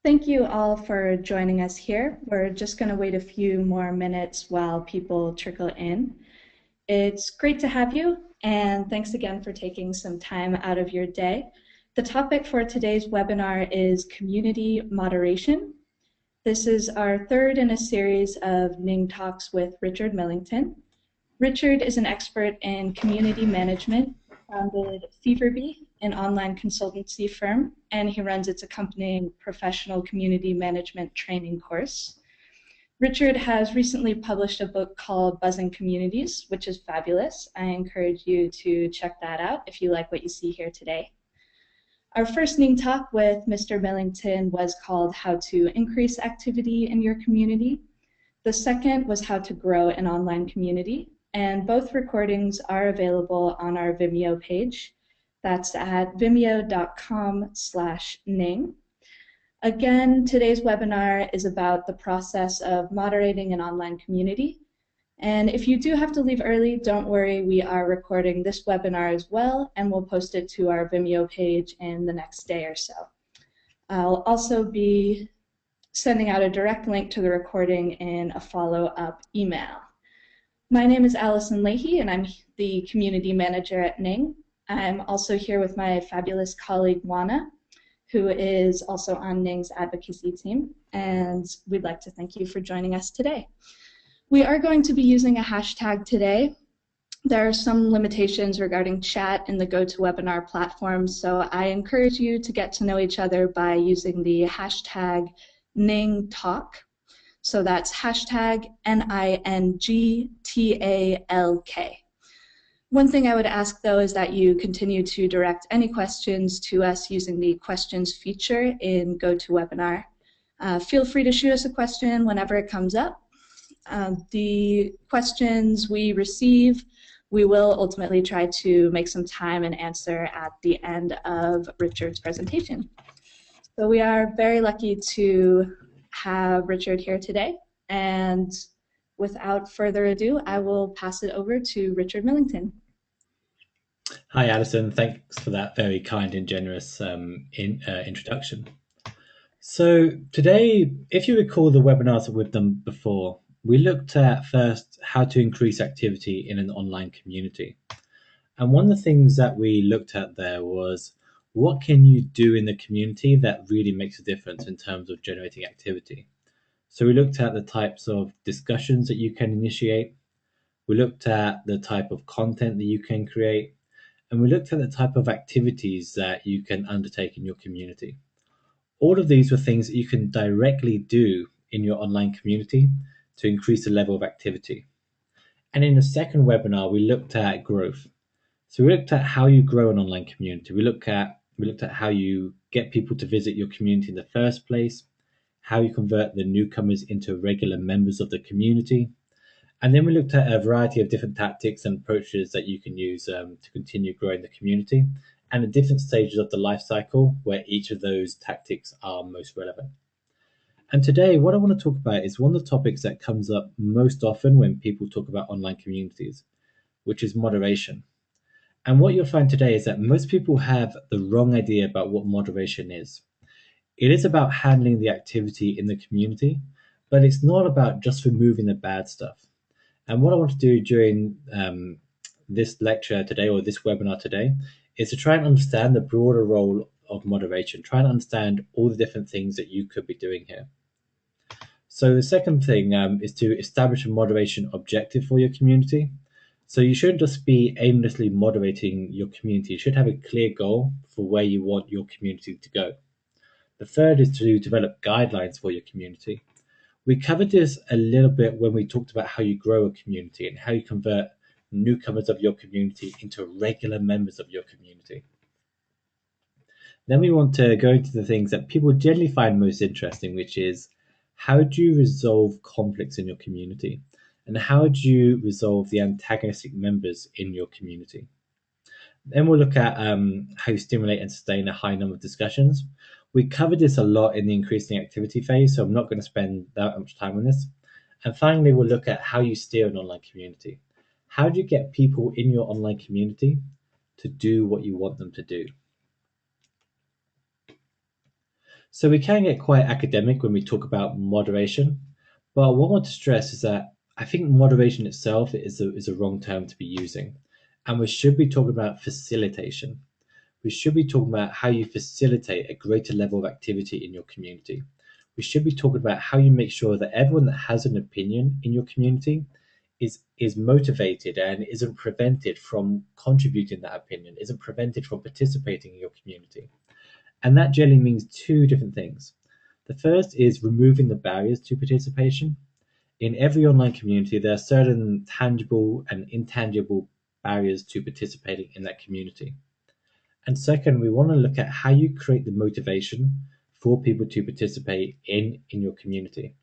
Thank you all for joining us here. We're just going to wait a few more minutes while people trickle in. It's great to have you, and thanks again for taking some time out of your day. The topic for today's webinar is community moderation. This is our third in a series of Ning Talks with Richard Millington. Richard is an expert in community management, founded Feverbee, an online consultancy firm, and he runs its accompanying professional community management training course. Richard has recently published a book called Buzzing Communities, which is fabulous. I encourage you to check that out if you like what you see here today. Our first Ning Talk with Mr. Millington was called How to Increase Activity in Your Community. The second was How to Grow an Online Community, and both recordings are available on our Vimeo page. That's at vimeo.com/Ning. Again, today's webinar is about the process of moderating an online community. And if you do have to leave early, don't worry, we are recording this webinar as well, and we'll post it to our Vimeo page in the next day or so. I'll also be sending out a direct link to the recording in a follow-up email. My name is Allison Leahy, and I'm the community manager at Ning. I'm also here with my fabulous colleague, Juana, who is also on Ning's advocacy team, and we'd like to thank you for joining us today. We are going to be using a hashtag today. There are some limitations regarding chat in the GoToWebinar platform, so I encourage you to get to know each other by using the hashtag NingTalk. So that's hashtag NINGTALK. One thing I would ask, though, is that you continue to direct any questions to us using the questions feature in GoToWebinar. Feel free to shoot us a question whenever it comes up. The questions we receive, we will ultimately try to make some time and answer at the end of Richard's presentation. So we are very lucky to have Richard here today, and without further ado, I will pass it over to Richard Millington. Hi, Alison. Thanks for that very kind and generous introduction. So today, if you recall the webinars that we've done before, we looked at first how to increase activity in an online community. And one of the things that we looked at there was what can you do in the community that really makes a difference in terms of generating activity. So we looked at the types of discussions that you can initiate. We looked at the type of content that you can create. And we looked at the type of activities that you can undertake in your community. All of these were things that you can directly do in your online community to increase the level of activity. And in the second webinar, we looked at growth. So we looked at how you grow an online community. We looked at how you get people to visit your community in the first place, how you convert the newcomers into regular members of the community. And then we looked at a variety of different tactics and approaches that you can use to continue growing the community and the different stages of the life cycle where each of those tactics are most relevant. And today, what I want to talk about is one of the topics that comes up most often when people talk about online communities, which is moderation. And what you'll find today is that most people have the wrong idea about what moderation is. It is about handling the activity in the community, but it's not about just removing the bad stuff. And what I want to do during this lecture today, or this webinar today, is to try and understand the broader role of moderation, try and understand all the different things that you could be doing here. So the second thing is to establish a moderation objective for your community. So you shouldn't just be aimlessly moderating your community. You should have a clear goal for where you want your community to go. The third is to develop guidelines for your community. We covered this a little bit when we talked about how you grow a community and how you convert newcomers of your community into regular members of your community. Then we want to go into the things that people generally find most interesting, which is how do you resolve conflicts in your community? And how do you resolve the antagonistic members in your community? Then we'll look at how you stimulate and sustain a high number of discussions. We covered this a lot in the increasing activity phase, so I'm not going to spend that much time on this. And finally, we'll look at how you steer an online community. How do you get people in your online community to do what you want them to do? So we can get quite academic when we talk about moderation, but what I want to stress is that I think moderation itself is a wrong term to be using, and we should be talking about facilitation. We should be talking about how you facilitate a greater level of activity in your community. We should be talking about how you make sure that everyone that has an opinion in your community is motivated and isn't prevented from contributing that opinion, isn't prevented from participating in your community. And that generally means two different things. The first is removing the barriers to participation. In every online community, there are certain tangible and intangible barriers to participating in that community. And second, we want to look at how you create the motivation for people to participate in your community.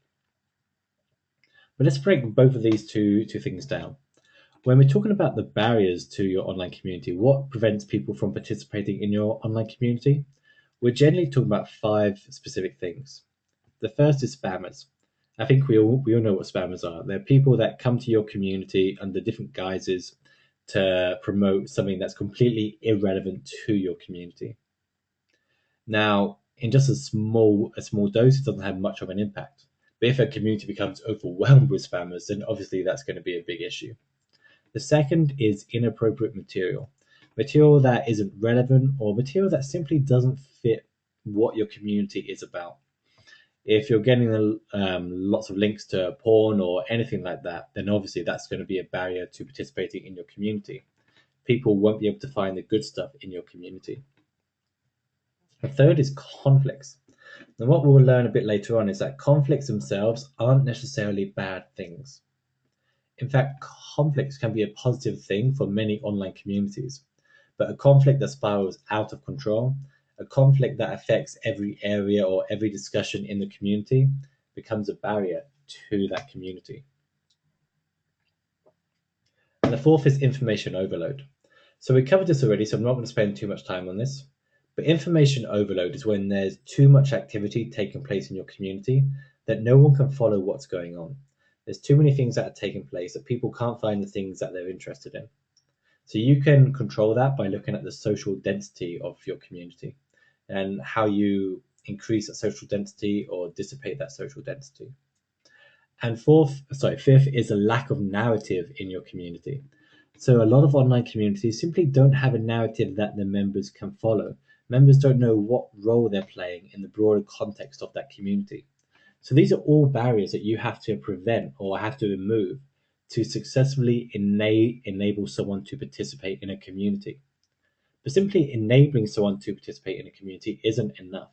But let's break both of these two things down. When we're talking about the barriers to your online community, what prevents people from participating in your online community? We're generally talking about five specific things. The first is spammers. I think we all know what spammers are. They're people that come to your community under different guises to promote something that's completely irrelevant to your community. Now, in just a small dose, it doesn't have much of an impact. But if a community becomes overwhelmed with spammers, then obviously that's going to be a big issue. The second is inappropriate material. Material that isn't relevant or material that simply doesn't fit what your community is about. If you're getting lots of links to porn or anything like that, then obviously that's going to be a barrier to participating in your community. People won't be able to find the good stuff in your community. The third is conflicts. And what we'll learn a bit later on is that conflicts themselves aren't necessarily bad things. In fact, conflicts can be a positive thing for many online communities. But a conflict that spirals out of control, a conflict that affects every area or every discussion in the community, becomes a barrier to that community. And the fourth is information overload. So we covered this already, so I'm not going to spend too much time on this. But information overload is when there's too much activity taking place in your community that no one can follow what's going on. There's too many things that are taking place that people can't find the things that they're interested in. So you can control that by looking at the social density of your community and how you increase that social density or dissipate that social density. And fifth is a lack of narrative in your community. So a lot of online communities simply don't have a narrative that the members can follow. Members don't know what role they're playing in the broader context of that community. So these are all barriers that you have to prevent or have to remove to successfully enable someone to participate in a community. But simply enabling someone to participate in a community isn't enough.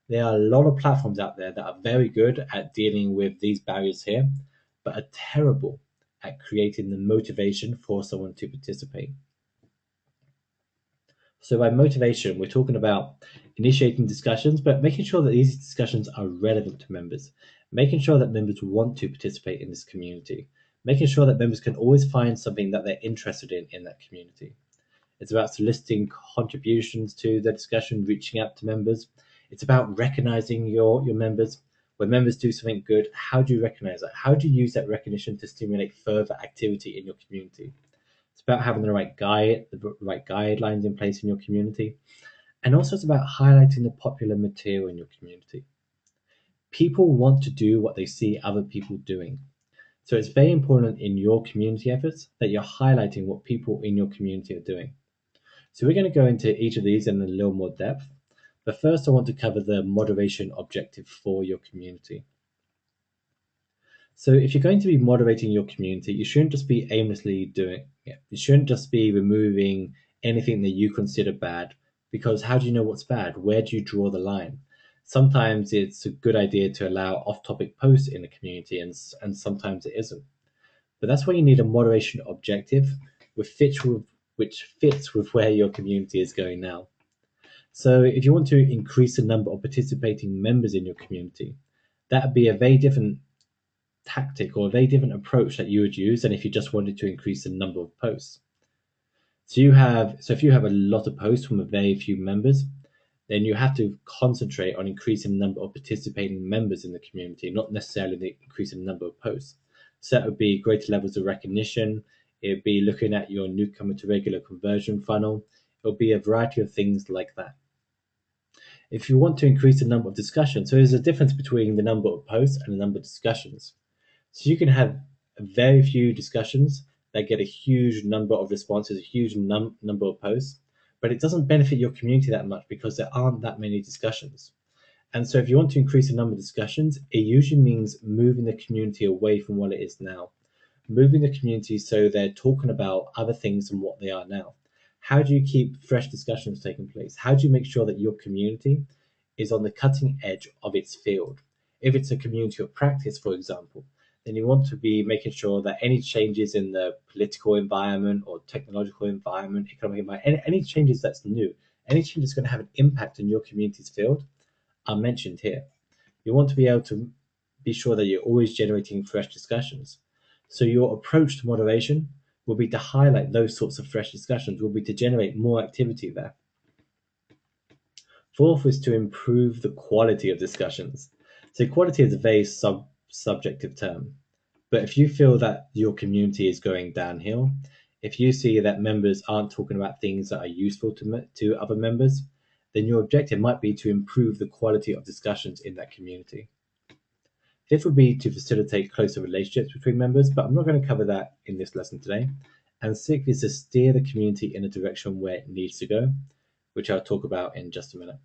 There are a lot of platforms out there that are very good at dealing with these barriers here, but are terrible at creating the motivation for someone to participate. So by motivation, we're talking about initiating discussions, but making sure that these discussions are relevant to members, making sure that members want to participate in this community, making sure that members can always find something that they're interested in that community. It's about soliciting contributions to the discussion, reaching out to members. It's about recognizing your members. When members do something good, how do you recognize that? How do you use that recognition to stimulate further activity in your community? It's about having the right guidelines in place in your community. And also it's about highlighting the popular material in your community. People want to do what they see other people doing. So it's very important in your community efforts that you're highlighting what people in your community are doing. So we're going to go into each of these in a little more depth. But first, I want to cover the moderation objective for your community. So if you're going to be moderating your community, you shouldn't just be aimlessly doing it. You shouldn't just be removing anything that you consider bad, because how do you know what's bad? Where do you draw the line? Sometimes it's a good idea to allow off-topic posts in the community, and sometimes it isn't. But that's why you need a moderation objective which fits with where your community is going now. So if you want to increase the number of participating members in your community, that would be a very different tactic or a very different approach that you would use than if you just wanted to increase the number of posts. So if you have a lot of posts from a very few members, then you have to concentrate on increasing the number of participating members in the community, not necessarily the increasing the number of posts. So that would be greater levels of recognition. It would be looking at your newcomer to regular conversion funnel. It will be a variety of things like that. if you want to increase the number of discussions, so there's a difference between the number of posts and the number of discussions. So you can have very few discussions that get a huge number of responses, a huge number of posts, but it doesn't benefit your community that much because there aren't that many discussions. And so if you want to increase the number of discussions, it usually means moving the community away from what it is now. Moving the community so they're talking about other things than what they are now. How do you keep fresh discussions taking place? How do you make sure that your community is on the cutting edge of its field? If it's a community of practice, for example, then you want to be making sure that any changes in the political environment or technological environment, economic environment, any changes that's new, any change that's going to have an impact on your community's field are mentioned here. You want to be able to be sure that you're always generating fresh discussions. So your approach to moderation will be to highlight those sorts of fresh discussions, will be to generate more activity there. Fourth is to improve the quality of discussions. So quality is a very subjective term, but if you feel that your community is going downhill, if you see that members aren't talking about things that are useful to other members, then your objective might be to improve the quality of discussions in that community. Fifth would be to facilitate closer relationships between members, but I'm not going to cover that in this lesson today. And sixth is to steer the community in a direction where it needs to go, which I'll talk about in just a minute.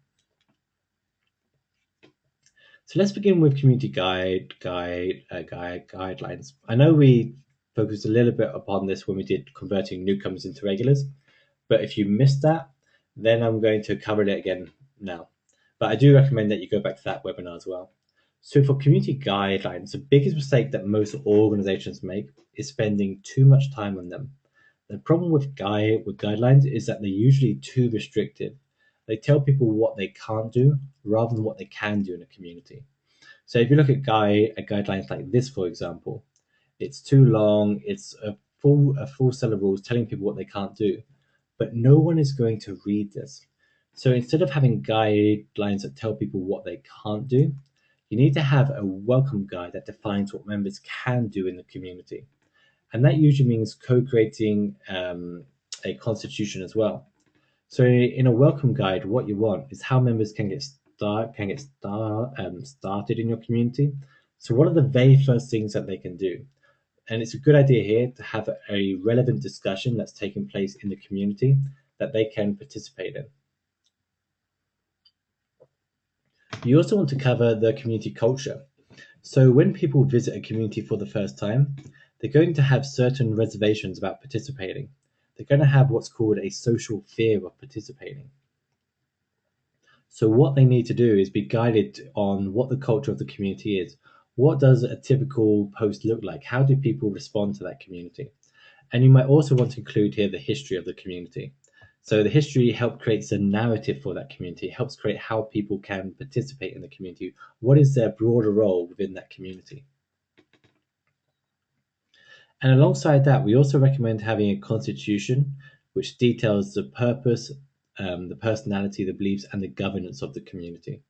So let's begin with community guidelines. I know we focused a little bit upon this when we did converting newcomers into regulars, but if you missed that, then I'm going to cover it again now. But I do recommend that you go back to that webinar as well. So for community guidelines, the biggest mistake that most organizations make is spending too much time on them. The problem with guidelines is that they're usually too restrictive. They tell people what they can't do rather than what they can do in a community. So if you look at guidelines like this, for example, it's too long, it's a full set of rules telling people what they can't do, but no one is going to read this. So instead of having guidelines that tell people what they can't do, you need to have a welcome guide that defines what members can do in the community. And that usually means co-creating a constitution as well. So in a welcome guide, what you want is how members can get started in your community. So what are the very first things that they can do? And it's a good idea here to have a relevant discussion that's taking place in the community that they can participate in. You also want to cover the community culture. So when people visit a community for the first time, they're going to have certain reservations about participating. They're going to have what's called a social fear of participating. So what they need to do is be guided on what the culture of the community is. What does a typical post look like? How do people respond to that community? And you might also want to include here the history of the community. So the history helps create a narrative for that community. It helps create how people can participate in the community. What is their broader role within that community? And alongside that, we also recommend having a constitution which details the purpose, the personality, the beliefs, and the governance of the community.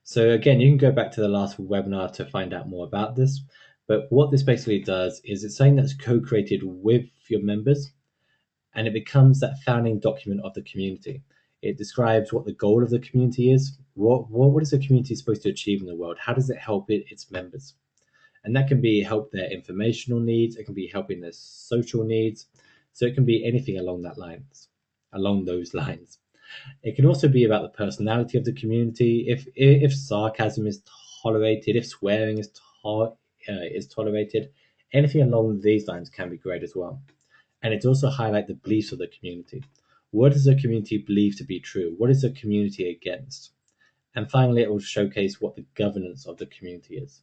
So again, you can go back to the last webinar to find out more about this. But what this basically does is it's something that's co-created with your members, and it becomes that founding document of the community. It describes what the goal of the community is. What is the community supposed to achieve in the world? How does it help its members? And that can be help their informational needs. It can be helping their social needs. So it can be anything along those lines. It can also be about the personality of the community. If sarcasm is tolerated, if swearing is tolerated, anything along these lines can be great as well. And it also highlight the beliefs of the community. What does the community believe to be true? What is the community against? And finally, it will showcase what the governance of the community is.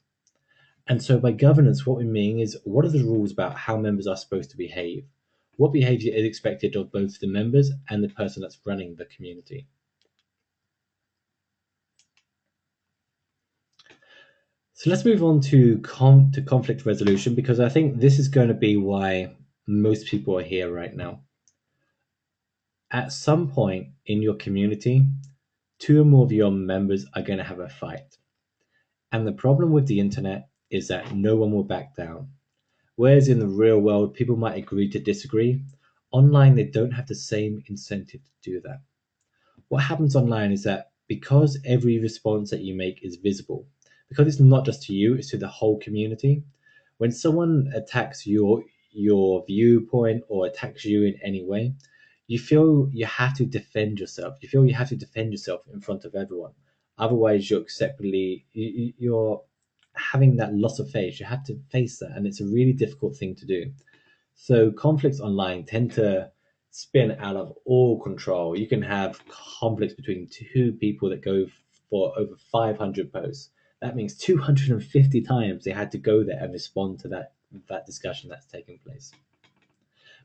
And so by governance, what we mean is what are the rules about how members are supposed to behave? What behavior is expected of both the members and the person that's running the community? So let's move on to conflict resolution, because I think this is going to be why most people are here right now. At some point in your community, two or more of your members are going to have a fight. And the problem with the internet is that no one will back down. Whereas in the real world, people might agree to disagree. Online, they don't have the same incentive to do that. What happens online is that because every response that you make is visible, because it's not just to you, it's to the whole community. When someone attacks your viewpoint or attacks you in any way, you feel you have to defend yourself. You feel you have to defend yourself in front of everyone. Otherwise, you're having that loss of face. You have to face that, and it's a really difficult thing to do. So conflicts online tend to spin out of all control. You can have conflicts between two people that go for over 500 posts. That means 250 times they had to go there and respond to that discussion that's taking place.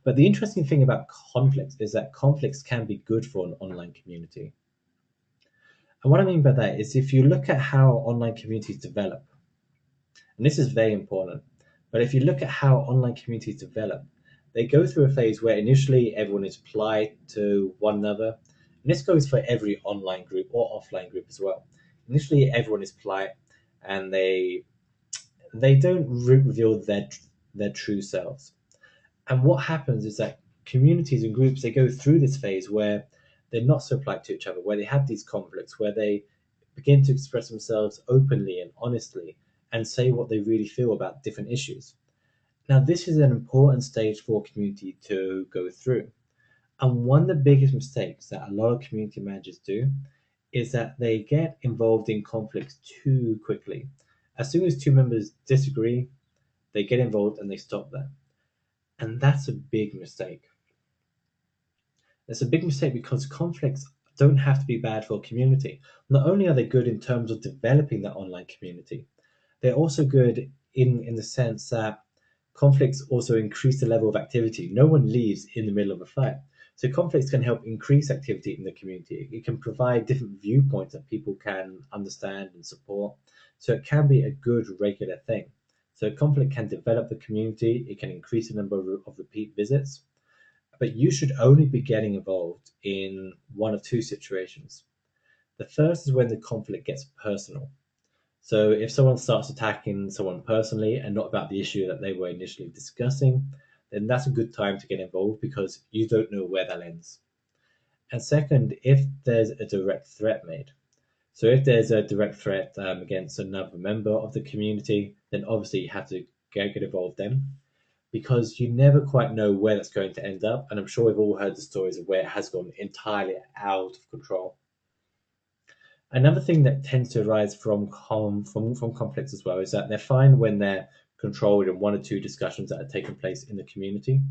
But the interesting thing about conflicts is that conflicts can be good for an online community. And what I mean by that is if you look at how online communities develop, and this is very important, but if you look at how online communities develop, they go through a phase where initially everyone is polite to one another. And this goes for every online group or offline group as well. Initially, everyone is polite and they don't reveal their true selves. And what happens is that communities and groups, they go through this phase where they're not so polite to each other, where they have these conflicts, where they begin to express themselves openly and honestly and say what they really feel about different issues. Now, this is an important stage for a community to go through. And one of the biggest mistakes that a lot of community managers do is that they get involved in conflicts too quickly. As soon as two members disagree, they get involved and they stop there. And that's a big mistake. It's a big mistake because conflicts don't have to be bad for a community. Not only are they good in terms of developing the online community, they're also good in the sense that conflicts also increase the level of activity. No one leaves in the middle of a fight. So conflicts can help increase activity in the community. It can provide different viewpoints that people can understand and support. So it can be a good regular thing. So conflict can develop the community. It can increase the number of repeat visits. But you should only be getting involved in one of two situations. The first is when the conflict gets personal. So if someone starts attacking someone personally and not about the issue that they were initially discussing, then that's a good time to get involved because you don't know where that ends. And second, if there's a direct threat made. So if there's a direct threat against another member of the community, then obviously you have to get involved then because you never quite know where that's going to end up. And I'm sure we've all heard the stories of where it has gone entirely out of control. Another thing that tends to arise from conflicts as well is that they're fine when they're controlled in one or two discussions that are taking place in the community.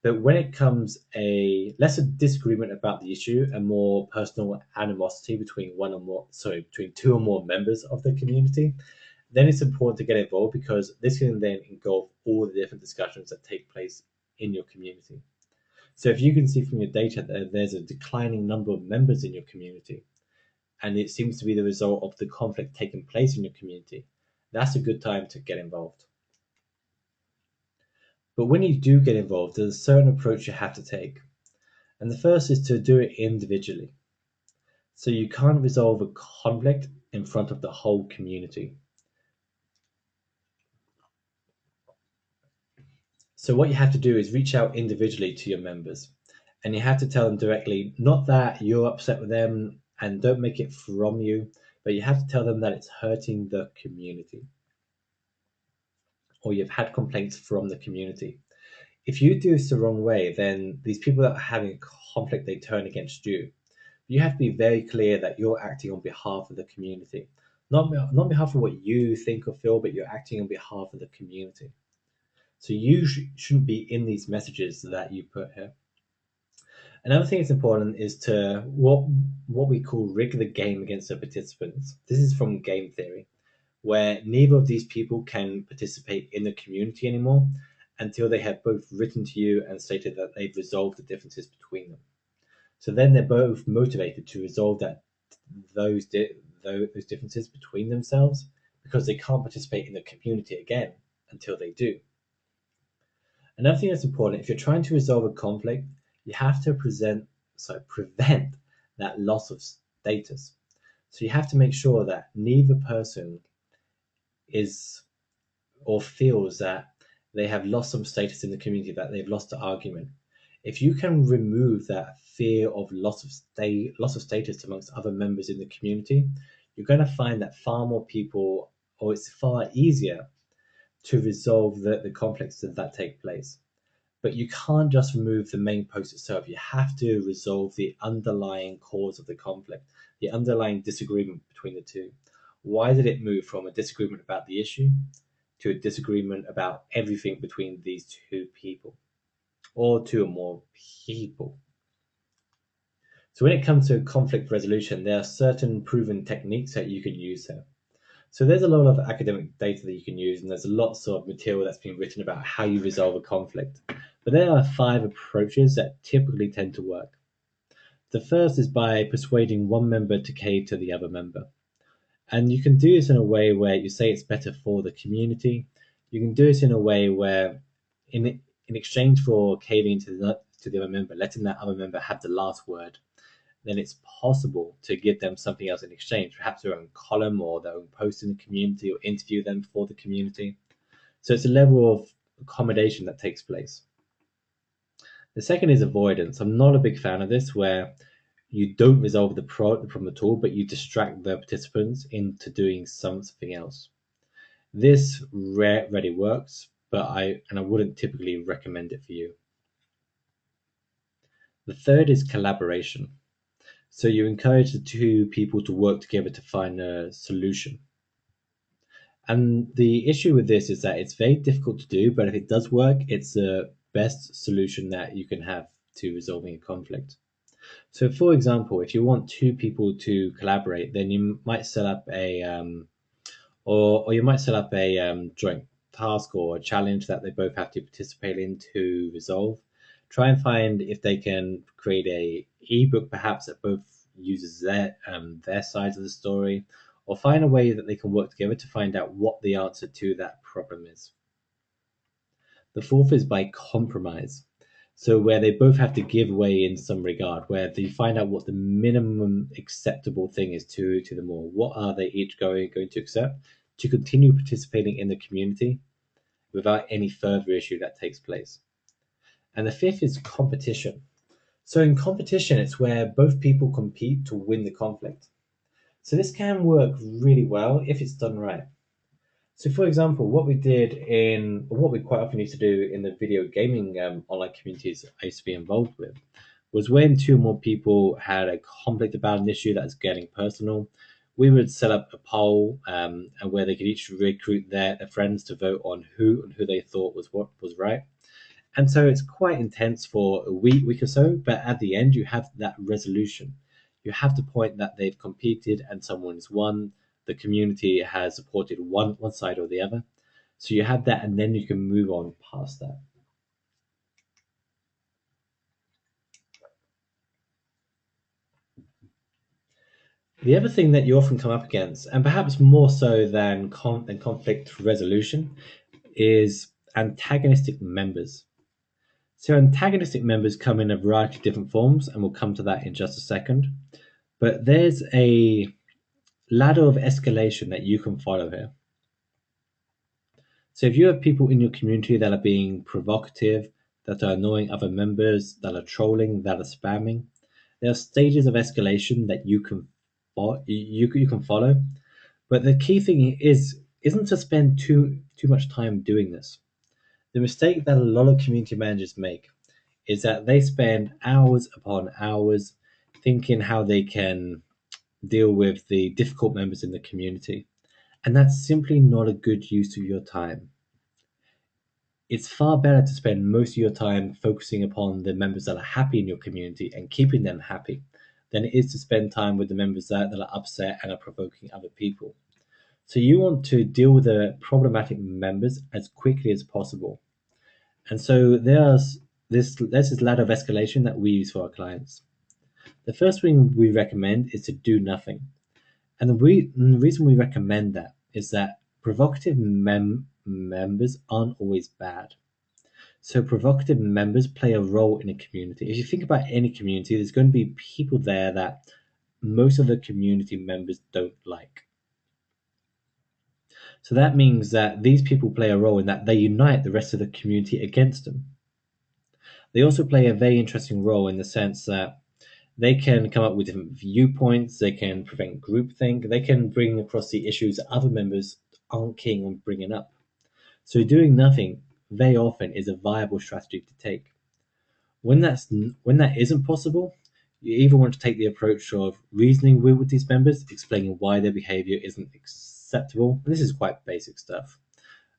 But when it comes a lesser disagreement about the issue and more personal animosity between two or more members of the community, then it's important to get involved because this can then engulf all the different discussions that take place in your community. So if you can see from your data that there's a declining number of members in your community, and it seems to be the result of the conflict taking place in your community, that's a good time to get involved. But when you do get involved, there's a certain approach you have to take. And the first is to do it individually. So you can't resolve a conflict in front of the whole community. So what you have to do is reach out individually to your members. And you have to tell them directly, not that you're upset with them and don't make it from you, but you have to tell them that it's hurting the community or you've had complaints from the community. If you do this the wrong way, then these people that are having conflict, they turn against you. You have to be very clear that you're acting on behalf of the community, not on behalf of what you think or feel, but you're acting on behalf of the community. So you shouldn't be in these messages that you put here. Another thing that's important is to what we call rig the game against the participants. This is from game theory, where neither of these people can participate in the community anymore until they have both written to you and stated that they've resolved the differences between them. So then they're both motivated to resolve those differences between themselves because they can't participate in the community again until they do. Another thing that's important, if you're trying to resolve a conflict, you have to prevent that loss of status. So you have to make sure that neither person is or feels that they have lost some status in the community, that they've lost the argument. If you can remove that fear of loss of status amongst other members in the community, you're going to find that far more people, or it's far easier to resolve the conflicts that take place. But you can't just remove the main post itself. You have to resolve the underlying cause of the conflict, the underlying disagreement between the two. Why did it move from a disagreement about the issue to a disagreement about everything between these two people or two or more people? So when it comes to conflict resolution, there are certain proven techniques that you can use here. So there's a lot of academic data that you can use, and there's lots of material that's been written about how you resolve a conflict. But there are 5 approaches that typically tend to work. The first is by persuading one member to cave to the other member. And you can do this in a way where you say it's better for the community. You can do this in a way where, in exchange for caving to the other member, letting that other member have the last word, then it's possible to give them something else in exchange, perhaps their own column or their own post in the community, or interview them for the community. So it's a level of accommodation that takes place. The second is avoidance. I'm not a big fan of this, where you don't resolve the problem at all, but you distract the participants into doing something else. This rarely works, but I wouldn't typically recommend it for you. The third is collaboration. So you encourage the two people to work together to find a solution. And the issue with this is that it's very difficult to do, but if it does work, it's the best solution that you can have to resolving a conflict. So, for example, if you want two people to collaborate, then you might set up or you might set up a joint task or a challenge that they both have to participate in to resolve. Try and find if they can create a ebook, perhaps, that both uses their sides of the story, or find a way that they can work together to find out what the answer to that problem is. The fourth is by compromise. So where they both have to give way in some regard, where they find out what the minimum acceptable thing is to them all. What are they each going to accept to continue participating in the community without any further issue that takes place? And the fifth is competition. So in competition, it's where both people compete to win the conflict. So this can work really well if it's done right. So, for example, what we quite often used to do in the video gaming online communities I used to be involved with, was when two or more people had a conflict about an issue that's getting personal, we would set up a poll and where they could each recruit their friends to vote on who they thought was what was right. And so it's quite intense for a week or so, but at the end you have that resolution. You have the point that they've competed and someone's won. The community has supported one side or the other. So you have that, and then you can move on past that. The other thing that you often come up against, and perhaps more so than conflict resolution, is antagonistic members. So antagonistic members come in a variety of different forms, and we'll come to that in just a second. But there's a ladder of escalation that you can follow here. So if you have people in your community that are being provocative, that are annoying other members, that are trolling, that are spamming, there are stages of escalation that you can follow. But the key thing isn't to spend too much time doing this. The mistake that a lot of community managers make is that they spend hours upon hours thinking how they can deal with the difficult members in the community. And that's simply not a good use of your time. It's far better to spend most of your time focusing upon the members that are happy in your community and keeping them happy than it is to spend time with the members that are upset and are provoking other people. So you want to deal with the problematic members as quickly as possible. And so there's this ladder of escalation that we use for our clients. The first thing we recommend is to do nothing. And the reason we recommend that is that provocative members aren't always bad. So provocative members play a role in a community. If you think about any community, there's going to be people there that most of the community members don't like. So that means that these people play a role in that they unite the rest of the community against them. They also play a very interesting role in the sense that they can come up with different viewpoints, they can prevent groupthink, they can bring across the issues that other members aren't keen on bringing up. So doing nothing very often is a viable strategy to take. When that isn't possible, you either want to take the approach of reasoning with these members, explaining why their behavior isn't acceptable. And this is quite basic stuff.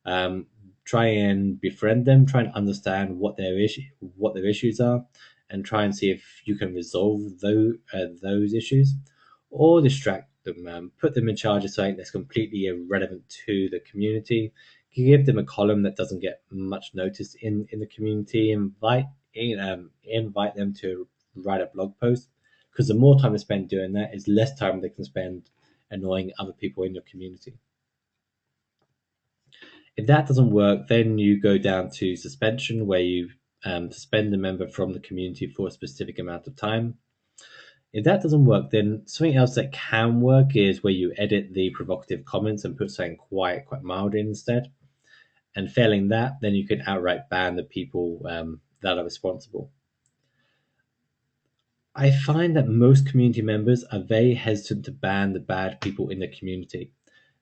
Um, Try and befriend them, try and understand what their issues are, and try and see if you can resolve those issues, or distract them, put them in charge of something that's completely irrelevant to the community. Give them a column that doesn't get much notice in the community. Invite them to write a blog post, because the more time they spend doing that is less time they can spend annoying other people in your community. If that doesn't work, then you go down to suspension, where you suspend a member from the community for a specific amount of time. If that doesn't work, then something else that can work is where you edit the provocative comments and put something quite mild in instead. And failing that, then you can outright ban the people that are responsible. I find that most community members are very hesitant to ban the bad people in the community.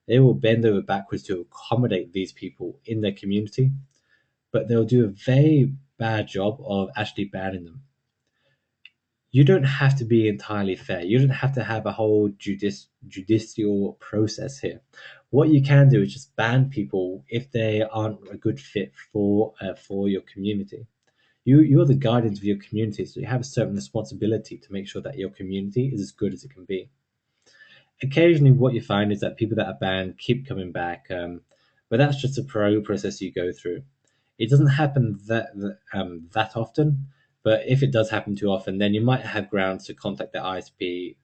They will bend over backwards to accommodate these people in their community, but they'll do a very bad job of actually banning them. You don't have to be entirely fair. You don't have to have a whole judicial process here. What you can do is just ban people if they aren't a good fit for your community. You're the guardians of your community, so you have a certain responsibility to make sure that your community is as good as it can be. Occasionally, what you find is that people that are banned keep coming back, but that's just a process you go through. It doesn't happen that often, but if it does happen too often, then you might have grounds to contact the ISP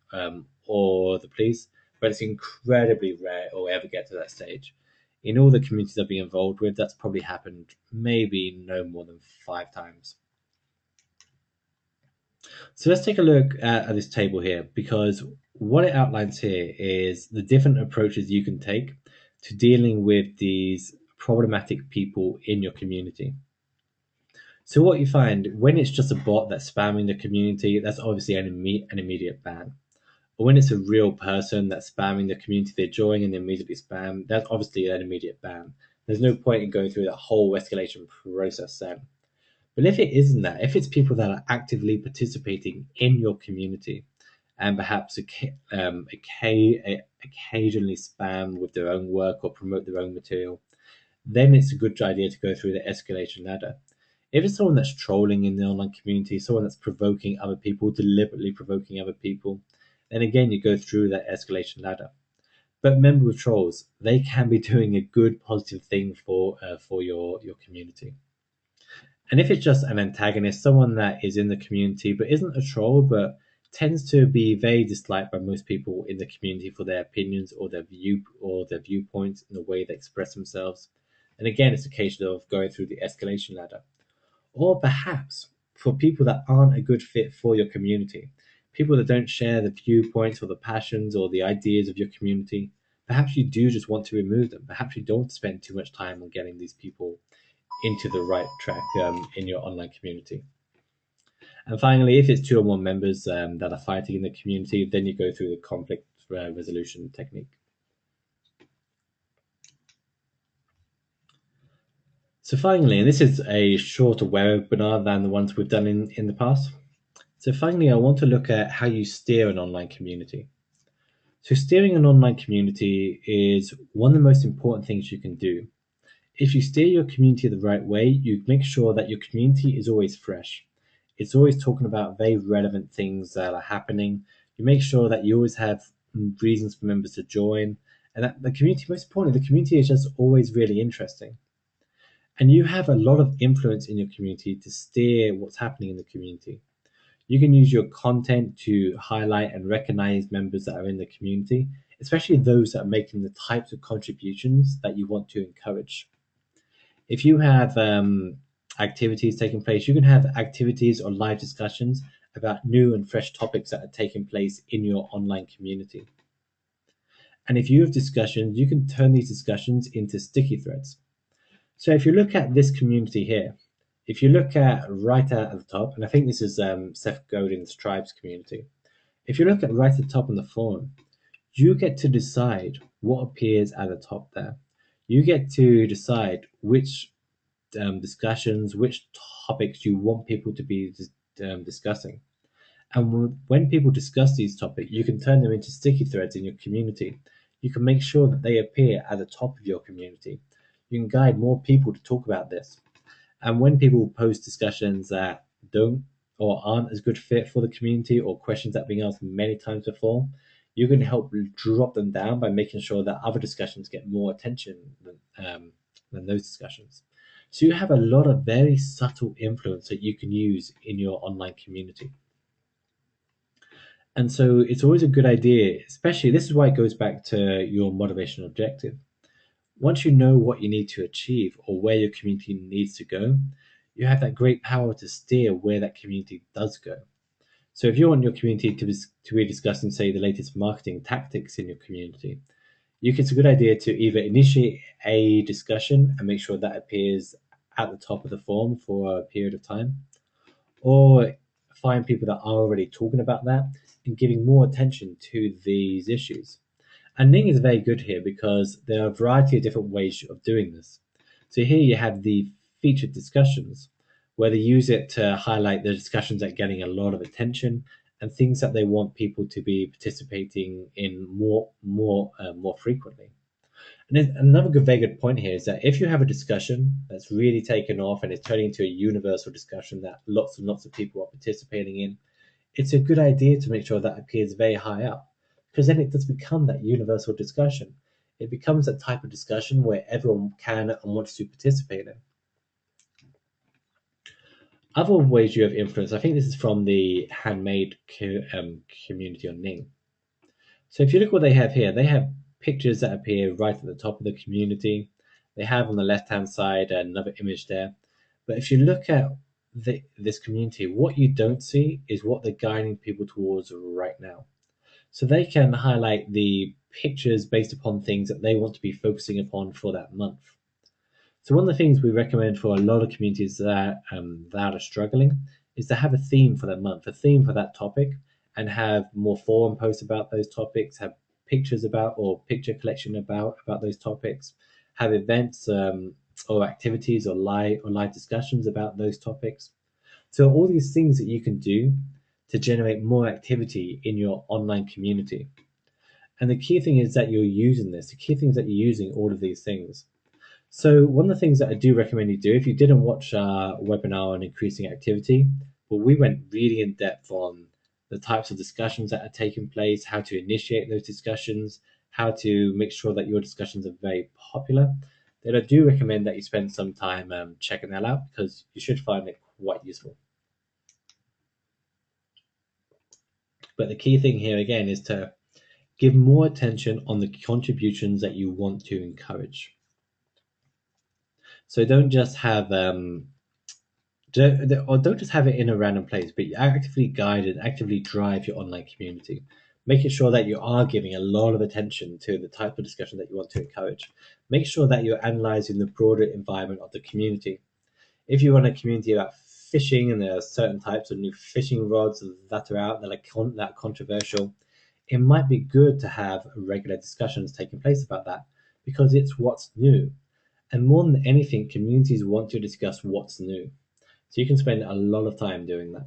or the police. But it's incredibly rare it will ever get to that stage. In all the communities I've been involved with, that's probably happened maybe no more than 5 times. So let's take a look at this table here, because what it outlines here is the different approaches you can take to dealing with these problematic people in your community. So what you find when it's just a bot that's spamming the community, that's obviously an immediate ban. But when it's a real person that's spamming the community they join and immediately spam, that's obviously an immediate ban. There's no point in going through that whole escalation process then. But if it isn't that, if it's people that are actively participating in your community and perhaps occasionally spam with their own work or promote their own material, then it's a good idea to go through the escalation ladder. If it's someone that's trolling in the online community, someone that's provoking other people, deliberately provoking other people, then again you go through that escalation ladder. But remember, with trolls, they can be doing a good, positive thing for your community. And if it's just an antagonist, someone that is in the community but isn't a troll, but tends to be very disliked by most people in the community for their opinions or their viewpoints and the way they express themselves. And again, it's a case of going through the escalation ladder. Or perhaps for people that aren't a good fit for your community, people that don't share the viewpoints or the passions or the ideas of your community, perhaps you do just want to remove them. Perhaps you don't spend too much time on getting these people into the right track in your online community. And finally, if it's two or more members that are fighting in the community, then you go through the conflict resolution technique. So finally, and this is a shorter webinar than the ones we've done in the past. So finally, I want to look at how you steer an online community. So steering an online community is one of the most important things you can do. If you steer your community the right way, you make sure that your community is always fresh. It's always talking about very relevant things that are happening. You make sure that you always have reasons for members to join, and that the community, most importantly, the community is just always really interesting. And you have a lot of influence in your community to steer what's happening in the community. You can use your content to highlight and recognize members that are in the community, especially those that are making the types of contributions that you want to encourage. If you have activities taking place, you can have activities or live discussions about new and fresh topics that are taking place in your online community. And if you have discussions, you can turn these discussions into sticky threads. So if you look at this community here, if you look at right at the top, and I think this is Seth Godin's Tribes community, if you look at right at the top on the forum, you get to decide what appears at the top there. You get to decide which discussions, which topics you want people to be discussing. And when people discuss these topics, you can turn them into sticky threads in your community. You can make sure that they appear at the top of your community. You can guide more people to talk about this. And when people post discussions that don't or aren't as good fit for the community, or questions that have been asked many times before, you can help drop them down by making sure that other discussions get more attention than those discussions. So you have a lot of very subtle influence that you can use in your online community. And so it's always a good idea, especially this is why it goes back to your motivational objective. Once you know what you need to achieve or where your community needs to go, you have that great power to steer where that community does go. So if you want your community to be discussing, say, the latest marketing tactics in your community, it's a good idea to either initiate a discussion and make sure that appears at the top of the forum for a period of time, or find people that are already talking about that and giving more attention to these issues. And Ning is very good here because there are a variety of different ways of doing this. So here you have the featured discussions, where they use it to highlight the discussions that are getting a lot of attention and things that they want people to be participating in more frequently. And then another very good point here is that if you have a discussion that's really taken off and is turning into a universal discussion that lots and lots of people are participating in, it's a good idea to make sure that appears very high up, because then it does become that universal discussion. It becomes that type of discussion where everyone can and wants to participate in. Other ways you have influence, I think this is from the handmade community on Ning. So if you look what they have here, they have pictures that appear right at the top of the community. They have on the left-hand side another image there. But if you look at this community, what you don't see is what they're guiding people towards right now. So they can highlight the pictures based upon things that they want to be focusing upon for that month. So one of the things we recommend for a lot of communities that are struggling is to have a theme for that month, a theme for that topic, and have more forum posts about those topics, have pictures about or picture collection about those topics, have events or activities or live discussions about those topics. So all these things that you can do to generate more activity in your online community. And the key thing is that you're using this. The key thing is that you're using all of these things. So one of the things that I do recommend you do, if you didn't watch our webinar on increasing activity, well, we went really in depth on the types of discussions that are taking place, how to initiate those discussions, how to make sure that your discussions are very popular. Then I do recommend that you spend some time checking that out, because you should find it quite useful. But the key thing here again is to give more attention on the contributions that you want to encourage. So don't just have don't just have it in a random place, but you actively guide and actively drive your online community, making sure that you are giving a lot of attention to the type of discussion that you want to encourage. Make sure that you're analyzing the broader environment of the community. If you run a community about fishing and there are certain types of new fishing rods that are out that are that controversial, it might be good to have regular discussions taking place about that, because it's what's new. And more than anything, communities want to discuss what's new. So you can spend a lot of time doing that.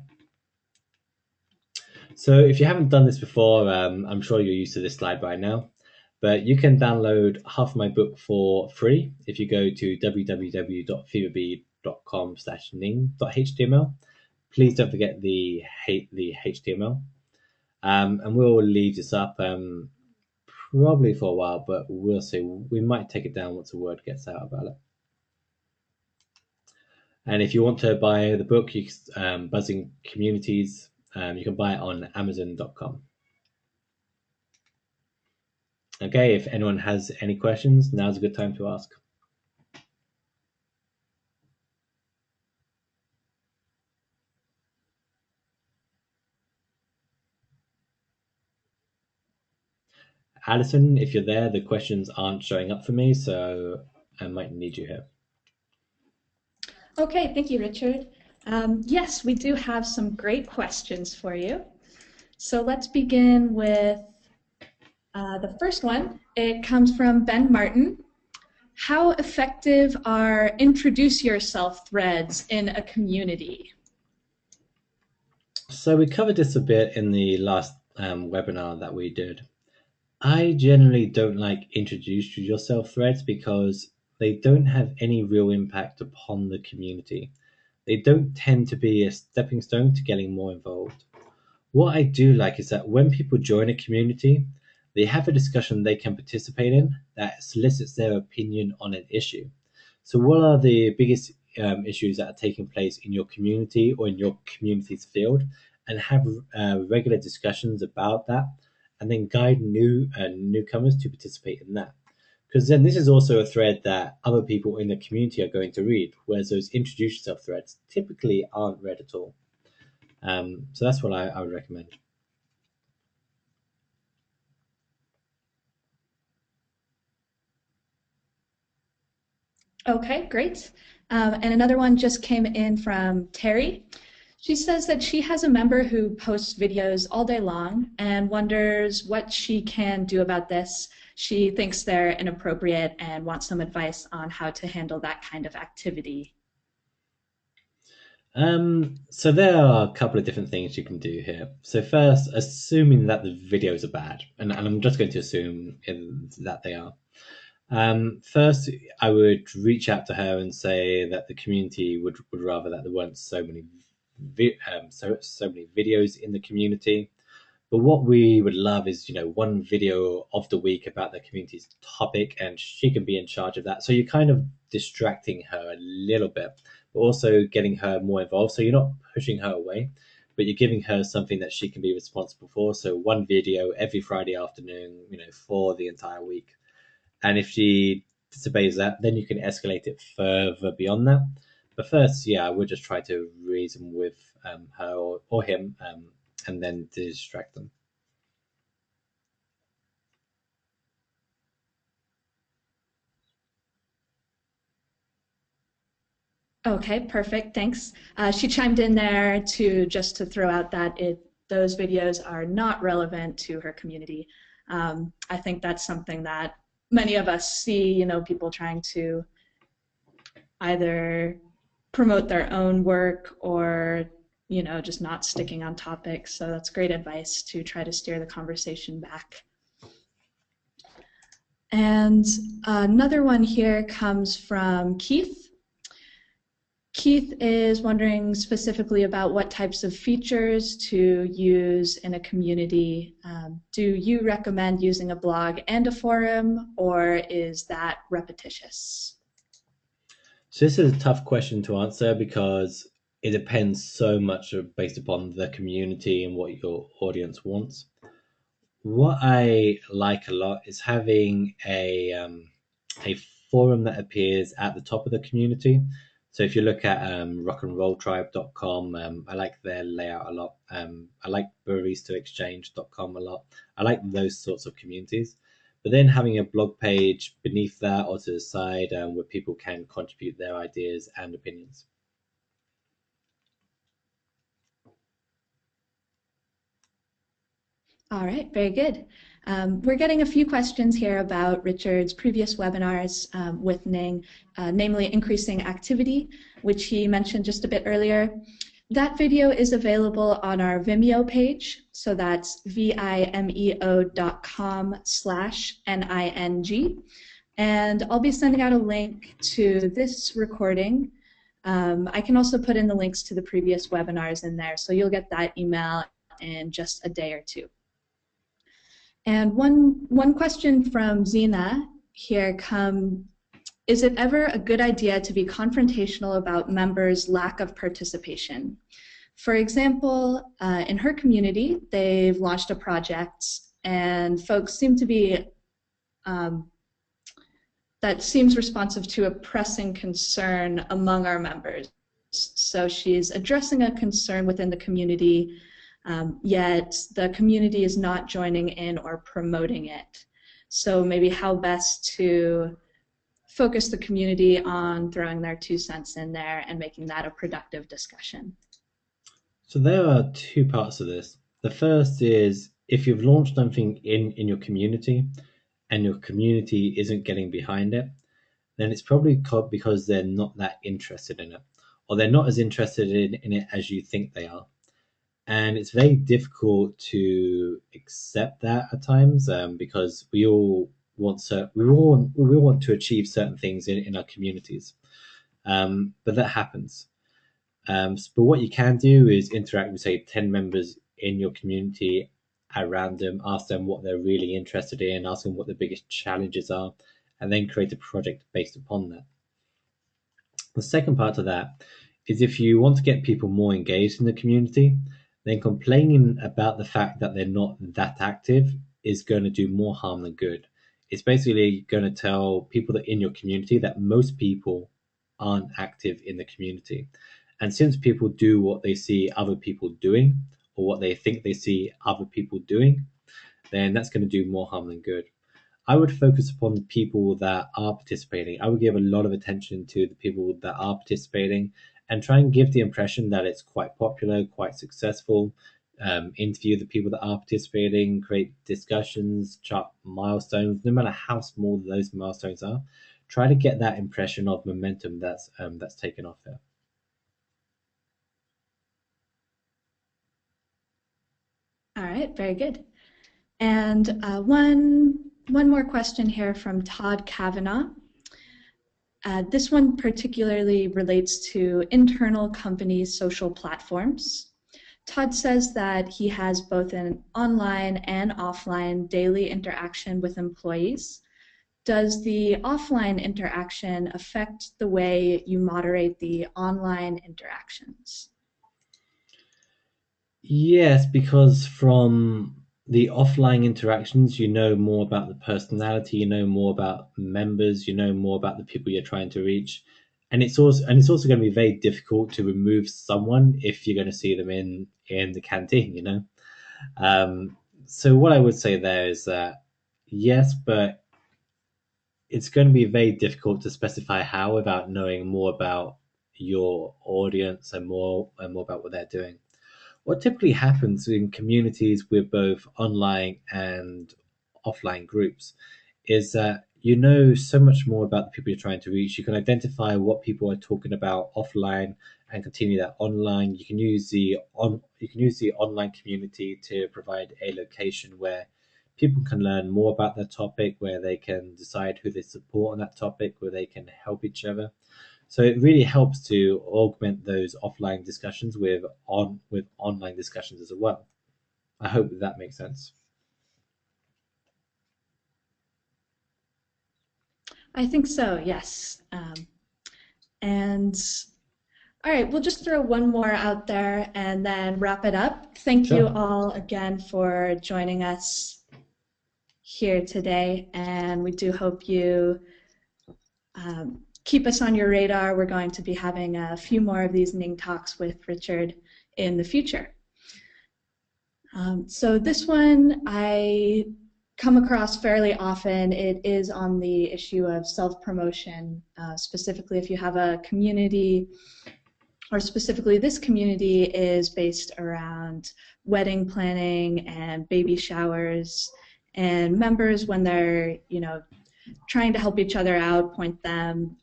So if you haven't done this before, I'm sure you're used to this slide by now, but you can download half of my book for free if you go to www.feverbee.com/ning.html. Please don't forget the HTML. And we'll leave this up probably for a while, but we'll see. We might take it down once the word gets out about it. And if you want to buy the book, Buzzing Communities, you can buy it on Amazon.com. Okay, if anyone has any questions, now's a good time to ask. Alison, if you're there, the questions aren't showing up for me, so I might need you here. Okay, thank you, Richard. Yes, we do have some great questions for you. So let's begin with the first one. It comes from Ben Martin. How effective are introduce yourself threads in a community? So we covered this a bit in the last webinar that we did. I generally don't like introduce yourself threads because they don't have any real impact upon the community. They don't tend to be a stepping stone to getting more involved. What I do like is that when people join a community, they have a discussion they can participate in that solicits their opinion on an issue. So, what are the biggest issues that are taking place in your community or in your community's field? And have regular discussions about that, and then guide newcomers to participate in that. Because then this is also a thread that other people in the community are going to read, whereas those introduce yourself threads typically aren't read at all. So that's what I would recommend. Okay, great. And another one just came in from Terry. She says that she has a member who posts videos all day long and wonders what she can do about this. She thinks they're inappropriate and wants some advice on how to handle that kind of activity. So there are a couple of different things you can do here. So first, assuming that the videos are bad, and I'm just going to assume that they are. First, I would reach out to her and say that the community would rather that there weren't so many videos in the community. But what we would love is, one video of the week about the community's topic, and she can be in charge of that. So you're kind of distracting her a little bit, but also getting her more involved. So you're not pushing her away, but you're giving her something that she can be responsible for. So one video every Friday afternoon, for the entire week. And if she disobeys that, then you can escalate it further beyond that. But first, yeah, I would just try to reason with her or him, and then distract them. Okay, perfect. Thanks. She chimed in there to just to throw out that those videos are not relevant to her community. I think that's something that many of us see, people trying to either promote their own work or, just not sticking on topic. So that's great advice to try to steer the conversation back. And another one here comes from Keith. Keith is wondering specifically about what types of features to use in a community. Do you recommend using a blog and a forum, or is that repetitious? So this is a tough question to answer because it depends so much based upon the community and what your audience wants. What I like a lot is having a forum that appears at the top of the community. So if you look at rockandrolltribe.com, I like their layout a lot. I like baristaexchange.com a lot. I like those sorts of communities. But then having a blog page beneath that or to the side, where people can contribute their ideas and opinions. All right, very good. We're getting a few questions here about Richard's previous webinars with Ning, namely increasing activity, which he mentioned just a bit earlier. That video is available on our Vimeo page, so that's vimeo.com/NING. And I'll be sending out a link to this recording. I can also put in the links to the previous webinars in there, so you'll get that email in just a day or two. And one question from Zena here is it ever a good idea to be confrontational about members' lack of participation? For example, in her community, they've launched a project and folks seem to be, that seems responsive to a pressing concern among our members. So she's addressing a concern within the community, yet the community is not joining in or promoting it. So maybe how best to focus the community on throwing their 2 cents in there and making that a productive discussion. So there are two parts of this. The first is if you've launched something in your community and your community isn't getting behind it, then it's probably because they're not that interested in it, or they're not as interested in it as you think they are. And it's very difficult to accept that at times, because we all want to achieve certain things in our communities, but that happens. But what you can do is interact with, say, 10 members in your community at random, ask them what they're really interested in, ask them what the biggest challenges are, and then create a project based upon that. The second part of that is if you want to get people more engaged in the community, then complaining about the fact that they're not that active is going to do more harm than good. It's basically going to tell people that in your community that most people aren't active in the community. And since people do what they see other people doing or what they think they see other people doing, then that's going to do more harm than good. I would focus upon the people that are participating. I would give a lot of attention to the people that are participating and try and give the impression that it's quite popular, quite successful. Interview the people that are participating, create discussions, chart milestones, no matter how small those milestones are. Try to get that impression of momentum that's taken off there. All right, very good. And one more question here from Todd Kavanaugh. This one particularly relates to internal company social platforms. Todd says that he has both an online and offline daily interaction with employees. Does the offline interaction affect the way you moderate the online interactions? Yes, because from the offline interactions, you know more about the personality, you know more about members, you know more about the people you're trying to reach. And it's also going to be very difficult to remove someone if you're going to see them in the canteen, you know. So what I would say there is that yes, but it's going to be very difficult to specify how without knowing more about your audience and more about what they're doing. What typically happens in communities with both online and offline groups is that you know so much more about the people you're trying to reach. You can identify what people are talking about offline and continue that online. You can use the online community to provide a location where people can learn more about their topic, where they can decide who they support on that topic, where they can help each other. So it really helps to augment those offline discussions with online discussions as well. I hope that makes sense. I think so, yes. And all right, we'll just throw one more out there and then wrap it up. Thank you Sure. all again for joining us here today, and we do hope you keep us on your radar. We're going to be having a few more of these Ning Talks with Richard in the future. So this one I come across fairly often. It is on the issue of self-promotion, specifically if you have a community, or specifically this community is based around wedding planning and baby showers, and members, when they're trying to help each other out, point them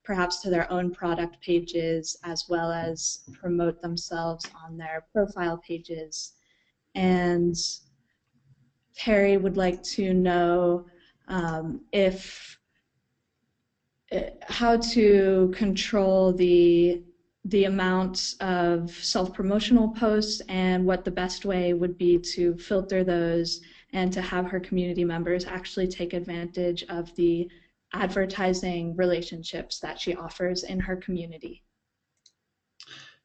perhaps to their own product pages as well as promote themselves on their profile pages. And Harry would like to know if how to control the amount of self-promotional posts and what the best way would be to filter those and to have her community members actually take advantage of the advertising relationships that she offers in her community.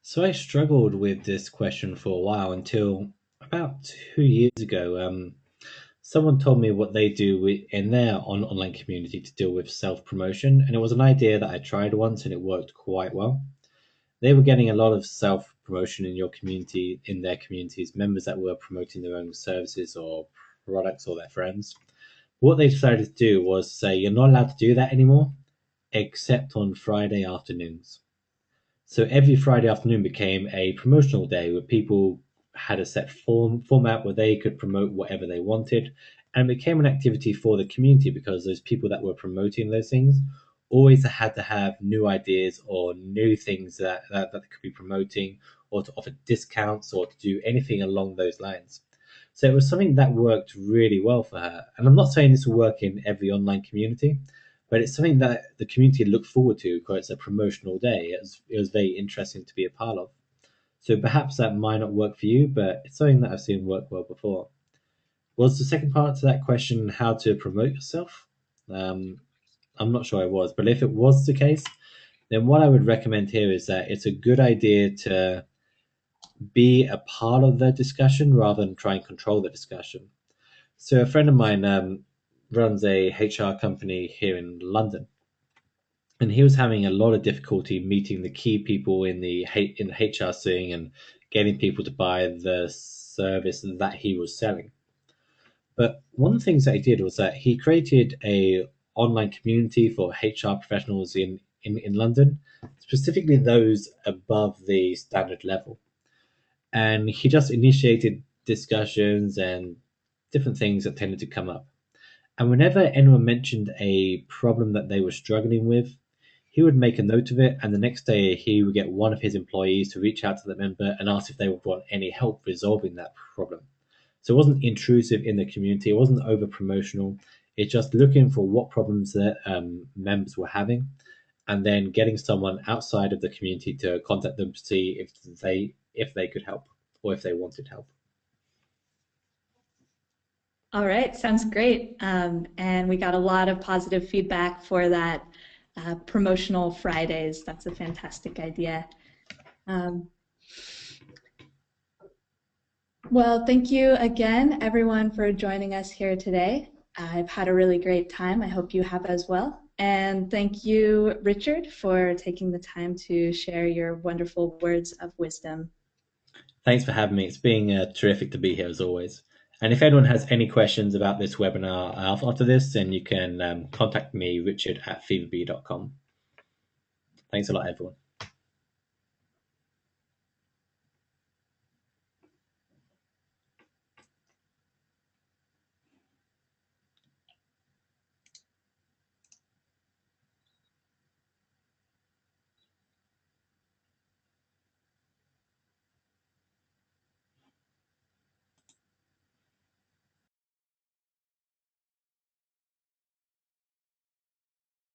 So I struggled with this question for a while until about 2 years ago. Someone told me what they do in their online community to deal with self promotion, and it was an idea that I tried once and it worked quite well. They were getting a lot of self promotion in your community, in their communities, members that were promoting their own services or products or their friends. What they decided to do was say, you're not allowed to do that anymore. except on Friday afternoons. So every Friday afternoon became a promotional day where people had a set format where they could promote whatever they wanted, and became an activity for the community because those people that were promoting those things always had to have new ideas or new things that they could be promoting, or to offer discounts or to do anything along those lines. So it was something that worked really well for her. And I'm not saying this will work in every online community, but it's something that the community looked forward to because it's a promotional day. It was very interesting to be a part of. So perhaps that might not work for you, but it's something that I've seen work well before. Was the second part to that question how to promote yourself? Um, I'm not sure I was, but if it was the case, then what I would recommend here is that it's a good idea to be a part of the discussion rather than try and control the discussion. So a friend of mine runs a HR company here in London, and he was having a lot of difficulty meeting the key people in the HR scene and getting people to buy the service that he was selling. But one of the things that he did was that he created a online community for HR professionals in London, specifically those above the standard level. And he just initiated discussions and different things that tended to come up. And whenever anyone mentioned a problem that they were struggling with, he would make a note of it, and the next day he would get one of his employees to reach out to the member and ask if they would want any help resolving that problem. So it wasn't intrusive in the community, it wasn't over promotional. It's just looking for what problems that members were having, and then getting someone outside of the community to contact them to see if they could help or if they wanted help. All right, sounds great. And we got a lot of positive feedback for that promotional Fridays. That's a fantastic idea. Um, well, thank you again, everyone, for joining us here today. I've had a really great time. I hope you have as well. And thank you, Richard, for taking the time to share your wonderful words of wisdom. Thanks for having me. It's been terrific to be here as always. And if anyone has any questions about this webinar after this, then you can contact me, Richard at feverbee.com. Thanks a lot, everyone.